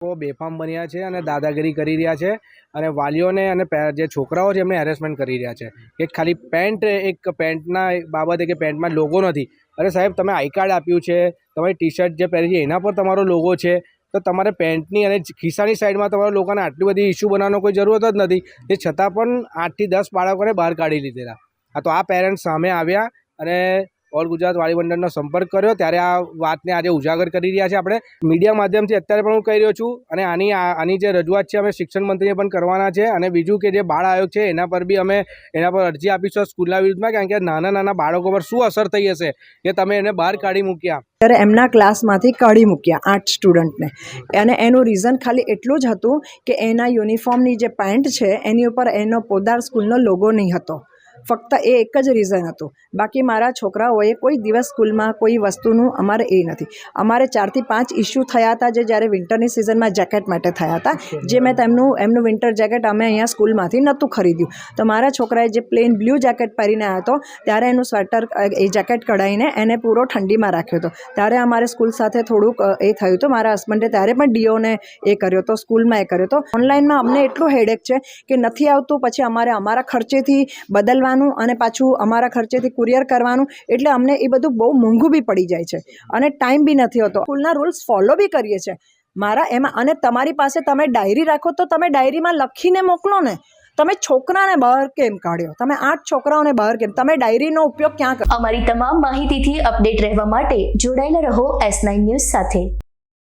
બેફામ બન્યા છે અને દાદાગીરી કરી રહ્યા છે અને વાલીઓને અને જે છોકરાઓ છે એમને હેરેસમેન્ટ કરી રહ્યા છે કે ખાલી પેન્ટના બાબતે કે પેન્ટમાં લોગો નથી. અરે સાહેબ, તમે આઈ કાર્ડ આપ્યું છે, તમારી ટી શર્ટ જે પહેરી છે એના પર તમારો લોગો છે, તો તમારે પેન્ટની અને ખિસ્સાની સાઈડમાં તમારા લોકોને આટલી બધી ઇસ્યુ બનાવવાનો કોઈ જરૂરત જ નથી. તે છતાં પણ 8 થી 10 બાળકોને બહાર કાઢી લીધેલા. તો આ પેરેન્ટ્સ સામે આવ્યા અને ઓલ ગુજરાત વાલી મંડળનો સંપર્ક કર્યો ત્યારે આ વાતને આજે ઉજાગર કરી રહ્યા છે. આપણે મીડિયા માધ્યમથી અત્યારે પણ હું કહી રહ્યો છું અને આની જે રજૂઆત છે અમે શિક્ષણ મંત્રીને પણ કરવાના છે. અને બીજું કે જે બાળ આયોગ છે એના પર બી અમે એના પર અરજી આપીશું સ્કૂલના વિરુદ્ધમાં, કારણ કે નાના બાળકો પર શું અસર થઈ હશે કે તમે એને બહાર કાઢી મૂક્યા. ત્યારે એમના ક્લાસમાંથી કાઢી મૂક્યા 8 સ્ટુડન્ટને, અને એનું રીઝન ખાલી એટલું જ હતું કે એના યુનિફોર્મની જે પેન્ટ છે એની ઉપર એનો પોદાર સ્કૂલનો લોગો નહીં હતો. ફક્ત એ એક જ રીઝન હતું. બાકી મારા છોકરાઓએ કોઈ દિવસ સ્કૂલમાં કોઈ વસ્તુનું અમારે એ નથી. અમારે 4 થી 5 ઇસ્યુ થયા હતા જે જ્યારે વિન્ટરની સિઝનમાં જેકેટ માટે થયા હતા, જે મેં એમનું વિન્ટર જેકેટ અમે અહીંયા સ્કૂલમાંથી નહોતું ખરીદ્યું. તો મારા છોકરાએ જે પ્લેન બ્લુ જેકેટ પહેરીને આવ્યો હતો ત્યારે એનું સ્વેટર એ જેકેટ કઢાવીને એને પૂરો ઠંડીમાં રાખ્યો હતો. ત્યારે અમારે સ્કૂલ સાથે થોડુંક એ થયું હતું. મારા હસબન્ડે ત્યારે પણ ડીઓને એ કર્યો હતો, સ્કૂલમાં એ કર્યો હતો. ઓનલાઈનમાં અમને એટલું હેડેક છે કે નથી આવતું, પછી અમારે અમારા ખર્ચેથી બદલવાનું અને પાછું અમારા ખર્ચેથી કુરિયર કરવાનું, એટલે અમને એ બધું બહુ મોંઘું બી પડી જાય છે અને ટાઈમ બી નથી હોતો. સ્કૂલના રૂલ્સ ફોલો બી કરીએ છીએ મારા એમાં. અને તમારી પાસે તમે ડાયરી રાખો તો તમે ડાયરીમાં લખીને મોકલો ને. તમે છોકરાને બહાર કેમ કાઢ્યો? તમે 8 છોકરાઓને બહાર કેમ? તમે ડાયરીનો ઉપયોગ ક્યાં કરો? અમારી તમામ માહિતીથી અપડેટ રહેવા માટે જોડાયેલા રહો S9 ન્યૂઝ સાથે.